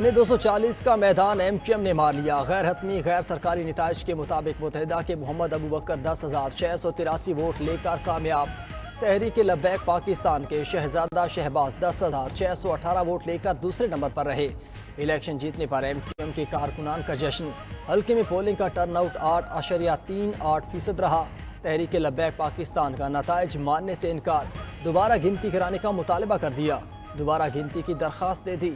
यानी 240 का मैदान एमक्यूएम ने मार लिया। गैर हतमी गैर सरकारी निताइज के मुताबिक मुतहदा के मोहम्मद अबू बकर 10,683 वोट लेकर कामयाब। तहरीक लब्बैक पाकिस्तान के शहजादा शहबाज 10,618 वोट लेकर दूसरे नंबर पर रहे। इलेक्शन जीतने पर एमक्यूएम के कारकुनान का जश्न। हल्के में पोलिंग का टर्नआउट 8.38% रहा। तहरीक लब्बैक पाकिस्तान का नताइज मानने से इनकार, दोबारा गिनती कराने का मुतालबा कर दिया। दोबारा गिनती की दरख्वास्त दे दी।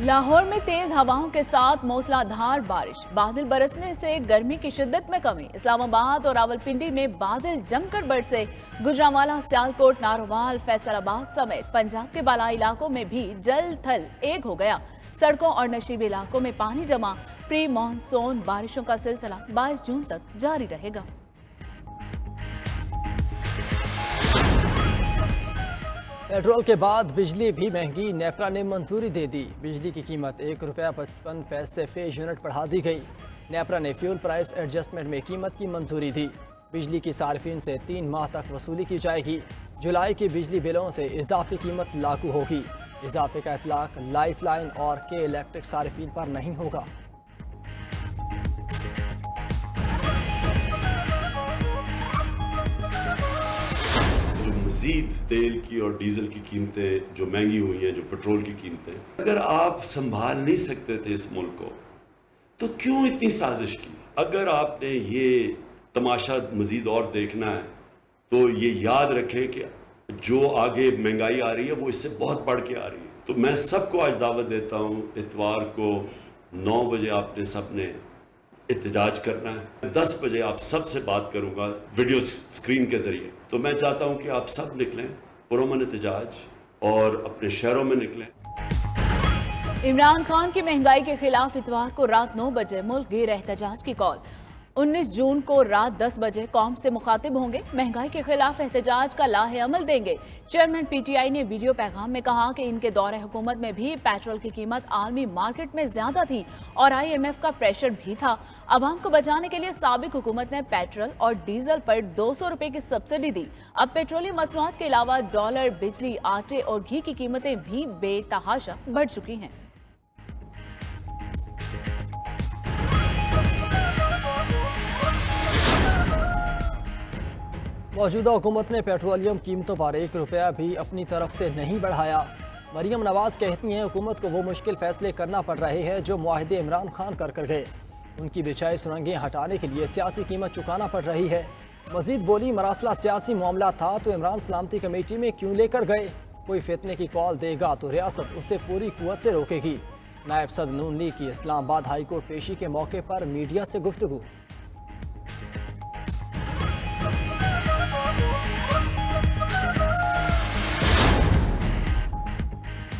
लाहौर में तेज हवाओं के साथ मूसलाधार बारिश, बादल बरसने से गर्मी की शिद्दत में कमी। इस्लामाबाद और रावलपिंडी में बादल जमकर बरसे। गुजरांवाला, सियालकोट, नारोवाल, फैसलाबाद समेत पंजाब के बालाई इलाकों में भी जल थल एक हो गया। सड़कों और नशीबे इलाकों में पानी जमा। प्री मानसून बारिशों का सिलसिला 22 जून तक जारी रहेगा। पेट्रोल के बाद बिजली भी महंगी, नेपरा ने मंजूरी दे दी। बिजली की कीमत ₹1.55 फी यूनिट बढ़ा दी गई। नेपरा ने फ्यूल प्राइस एडजस्टमेंट में कीमत की मंजूरी दी। बिजली की सार्फिन से 3 माह तक वसूली की जाएगी। जुलाई के बिजली बिलों से इजाफी कीमत लागू होगी। इजाफे का इतलाक लाइफ लाइन और के इलेक्ट्रिक सार्फिन पर नहीं होगा। मज़ीद तेल की और डीजल की कीमतें जो महंगी हुई हैं, जो पेट्रोल की कीमतें, अगर आप संभाल नहीं सकते थे इस मुल्क को तो क्यों इतनी साजिश की? अगर आपने ये तमाशा मज़ीद और देखना है तो ये याद रखें कि जो आगे महंगाई आ रही है वो इससे बहुत बढ़ के आ रही है। तो मैं सबको आज दावत देता हूँ, इतवार को 9 बजे आपने सबने एहतजाज करना है। 10 बजे आप सबसे बात करूंगा वीडियो स्क्रीन के जरिए। तो मैं चाहता हूं कि आप सब निकलें पुरअमन एहतजाज और अपने शहरों में निकलें। इमरान खान की महंगाई के खिलाफ इतवार को रात 9 बजे मुल्क गिर एहतजाज की कॉल। 19 जून को रात 10 बजे कौम से मुखातिब होंगे। महंगाई के खिलाफ एहतजाज का लाहे अमल देंगे। चेयरमैन पीटीआई ने वीडियो पैगाम में कहा कि इनके दौरे हुकूमत में भी पेट्रोल की कीमत आलमी मार्केट में ज्यादा थी और IMF का प्रेशर भी था। अवाम को बचाने के लिए साबिक हुकूमत ने पेट्रोल और डीजल पर 200 रुपए की सब्सिडी दी। अब पेट्रोलियम मसनूआत के अलावा डॉलर, बिजली, आटे और घी की कीमतें भी बेतहाशा बढ़ चुकी हैं। मौजूदा हुकूमत ने पेट्रोलियम कीमतों पर ₹1 भी अपनी तरफ से नहीं बढ़ाया। मरियम नवाज कहती हैं हुकूमत को वो मुश्किल फैसले करना पड़ रहे हैं जो मुआहदे इमरान खान कर गए। उनकी बिछाई सुरंगें हटाने के लिए सियासी कीमत चुकाना पड़ रही है। मजीद बोली, मरासला सियासी मामला था तो इमरान सलामती कमेटी में क्यों लेकर गए? कोई फितने की कॉल देगा तो रियासत उसे पूरी कुव्वत से रोकेगी। नायब सदर नून लीग की इस्लामाबाद हाईकोर्ट पेशी के मौके पर मीडिया से गुफ्तगू।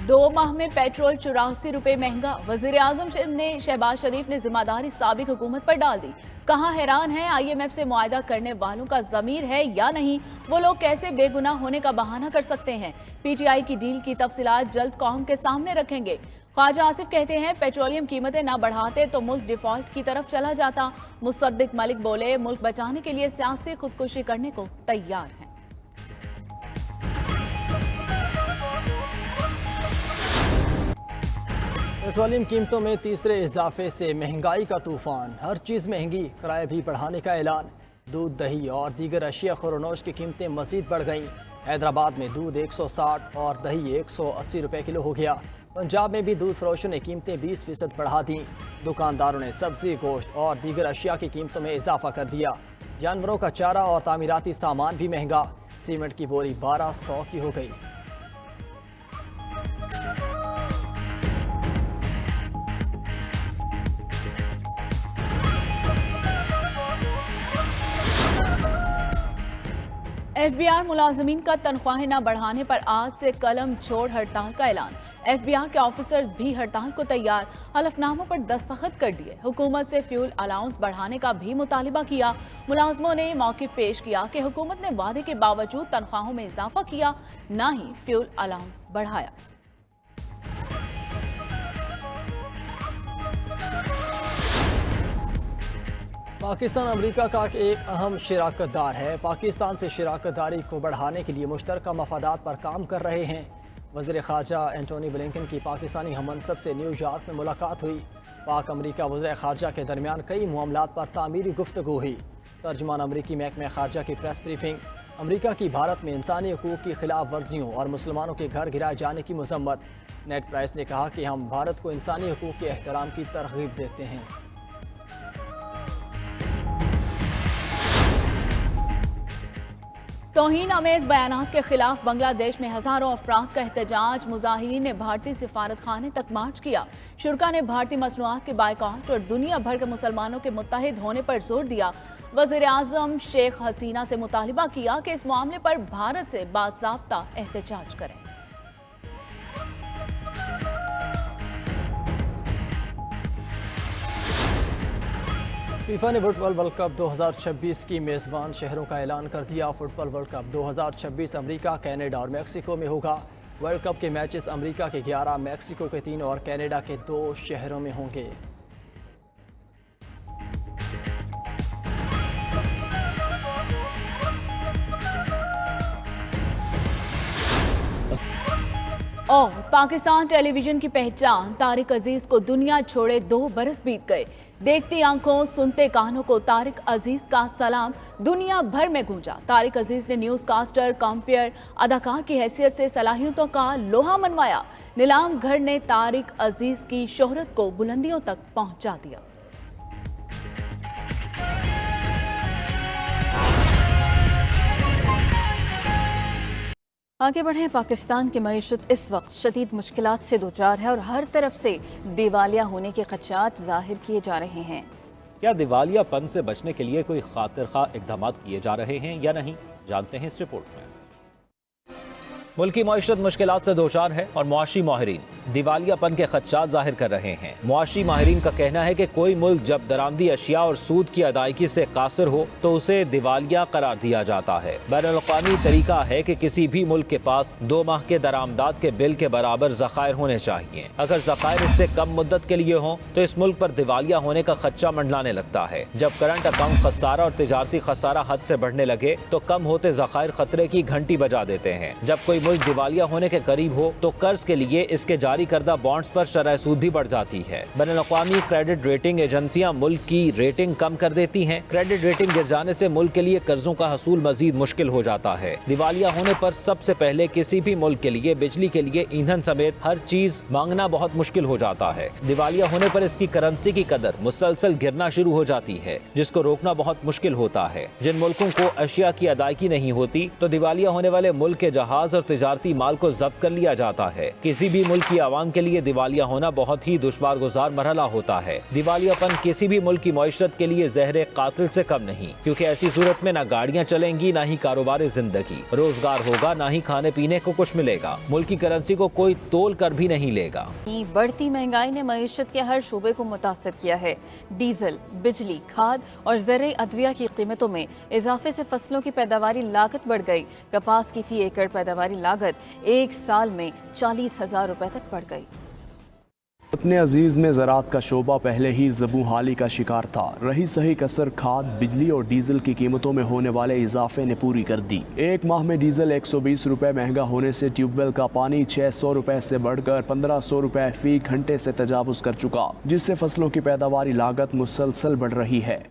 2 माह में पेट्रोल 84 रुपए महंगा। वजीर आजम ने शहबाज शरीफ ने जिम्मेदारी साबिक हुकूमत पर डाल दी। कहा हैरान है IMF से मुआहदा करने वालों का ज़मीर है या नहीं। वो लोग कैसे बेगुनाह होने का बहाना कर सकते हैं। PTI की डील की तफसीलात जल्द कौम के सामने रखेंगे। ख्वाजा आसिफ कहते हैं पेट्रोलियम कीमतें ना बढ़ाते तो मुल्क डिफॉल्ट की तरफ चला जाता। मुसद्दिक मलिक बोले मुल्क बचाने के लिए सियासी खुदकुशी करने को तैयार है। पेट्रोलियम कीमतों में तीसरे इजाफे से महंगाई का तूफान। हर चीज़ महंगी, किराया भी बढ़ाने का ऐलान। दूध, दही और दीगर अशिया खुरनोश की कीमतें मजीद बढ़ गईं। हैदराबाद में दूध 160 और दही 180 रुपए किलो हो गया। पंजाब में भी दूध फरोशों ने कीमतें 20% बढ़ा दी। दुकानदारों ने सब्जी, गोश्त और दीगर अशिया की कीमतों में इजाफा कर दिया। जानवरों का चारा और तामीराती सामान भी महंगा। सीमेंट की बोरी 1200 की हो गई। FBR मुलाजमीन का तनख्वाहें न बढ़ाने पर आज से कलम छोड़ हड़ताल का ऐलान। FBR के ऑफिसर्स भी हड़ताल को तैयार। हलफनामों पर दस्तखत कर दिए। हुकूमत से फ्यूल अलाउंस बढ़ाने का भी मुतालिबा किया। मुलाजमों ने मौक़िफ़ पेश किया कि हुकूमत ने वादे के बावजूद तनख्वाहों में इजाफा किया, न ही फ्यूल अलाउंस बढ़ाया। पाकिस्तान अमेरिका का एक अहम शराकतदार है। पाकिस्तान से शराकतदारी को बढ़ाने के लिए मुश्तरका मफादात पर काम कर रहे हैं। वज़ीर ख़ारजा एंटोनी ब्लिंकन की पाकिस्तानी हममनसब से न्यूयॉर्क में मुलाकात हुई। पाक अमेरिका वज़ीर ख़ारजा के दरमियान कई मामलात पर तामीरी गुफ्तगू हुई। तर्जुमान अमरीकी महकमा ख़ारजा की प्रेस ब्रीफिंग। अमरीका की भारत में इंसानी हकूक़ की खिलाफ वर्जियों और मुसलमानों के घर गिराए जाने की मजम्मत। नेड प्राइस ने कहा कि हम भारत को इंसानी हकूक़ के एहतराम की तरगीब देते हैं। तौहीन आमेज बयानात के खिलाफ बांग्लादेश में हजारों अफराद का एहतजाज। मुजाहिरीन ने भारतीय सिफारत खाने तक मार्च किया। शुरा ने भारतीय मसनूआत के बायकॉट और दुनिया भर के मुसलमानों के मुत्तहिद होने पर जोर दिया। वज़ीर आज़म शेख हसीना से मुतालिबा किया कि इस मामले पर भारत से बाज़ाब्ता एहतजाज करें। फीफा ने फुटबॉल वर्ल्ड कप 2026 की मेज़बान शहरों का ऐलान कर दिया। Football world cup 2026 America, Canada और मेक्सिको में होगा। वर्ल्ड कप के मैचेस अमेरिका के 11, मेक्सिको के 3 और कनाडा के 2 शहरों में होंगे। और पाकिस्तान टेलीविजन की पहचान तारिक अजीज को दुनिया छोड़े 2 बरस बीत गए। देखती आंखों सुनते कानों को तारिक अजीज का सलाम दुनिया भर में गूंजा। तारिक अजीज ने न्यूज़ कास्टर, कॉम्पियर, अदाकार की हैसियत से सलाहियतों का लोहा मनवाया। नीलाम घर ने तारिक अजीज की शोहरत को बुलंदियों तक पहुंचा दिया। आगे बढ़े। पाकिस्तान की मईशत इस वक्त शदीद मुश्किलात से दोचार है और हर तरफ से दिवालिया होने के खदशात जाहिर किए जा रहे हैं। क्या दिवालियापन से बचने के लिए कोई खातिर खा इक़दाम किए जा रहे हैं या नहीं, जानते हैं इस रिपोर्ट में। मुल्की मईशत मुश्किलात से दोचार है और मुआशी माहिरीन दिवालियापन के खदशात जाहिर कर रहे हैं। मुआशी माहिरीन का कहना है कि कोई मुल्क जब दरामदी अशिया और सूद की अदायगी से कासिर हो तो उसे दिवालिया करार दिया जाता है। बैनुल-अक़वामी तरीका है कि किसी भी मुल्क के पास 2 माह के दरामदाद के बिल के बराबर ज़खायर होने चाहिए। अगर ज़खायर इससे कम मुद्दत के लिए हों तो इस मुल्क पर दिवालिया होने का खदशा मंडलाने लगता है। जब करंट अकाउंट खसारा और तिजारती खसारा हद से बढ़ने लगे तो कम होते ज़खायर खतरे की घंटी बजा देते हैं। जब कोई मुल्क दिवालिया होने के करीब हो तो कर्ज के लिए इसके जारी करदा बॉन्ड्स पर शरह सूद भी बढ़ जाती है। बैनुल-अक़वामी क्रेडिट रेटिंग एजेंसियां मुल्क की रेटिंग कम कर देती हैं। क्रेडिट रेटिंग गिर जाने से मुल्क के लिए कर्जों का हसूल मजीद मुश्किल हो जाता है। दिवालिया होने पर सबसे पहले किसी भी मुल्क के लिए बिजली के लिए ईंधन समेत हर चीज मांगना बहुत मुश्किल हो जाता है। दिवालिया होने पर इसकी करेंसी की कदर मुसलसल गिरना शुरू हो जाती है, जिसको रोकना बहुत मुश्किल होता है। जिन मुल्कों को अशिया की अदायगी नहीं होती तो दिवालिया होने वाले मुल्क के जहाज और तिजारती माल को जब्त कर लिया जाता है। किसी भी मुल्क की आवाम के लिए दिवालिया होना बहुत ही दुश्वार गुजार मरहला होता है। दिवालियापन किसी भी मुल्क की मईशत के लिए जहर कातिल से कम नहीं, क्योंकि ऐसी सूरत में न गाड़ियाँ चलेंगी, न ही कारोबार जिंदगी, रोजगार होगा, न ही खाने पीने को कुछ मिलेगा। मुल्क की करेंसी को कोई तोल कर भी नहीं लेगा। बढ़ती महंगाई ने मईशत के हर शोबे को मुतासर किया है। डीजल, बिजली, खाद और ज़र अदविया की कीमतों में इजाफे से फसलों की पैदावारी लागत बढ़ गई। कपास की फी एकड़ पैदावारी लागत 1 साल में 40,000 रुपए तक बढ़ गई। अपने अजीज में ज़राअत का शोबा पहले ही ज़बू हाली का शिकार था। रही सही कसर खाद, बिजली और डीजल की कीमतों में होने वाले इजाफे ने पूरी कर दी। 1 माह में डीजल 120 रुपए महंगा होने से ट्यूबवेल का पानी 600 रुपए से बढ़कर 1500 रुपए फी घंटे से तजावुज कर चुका, जिससे फसलों की पैदावारी लागत मुसलसल बढ़ रही है।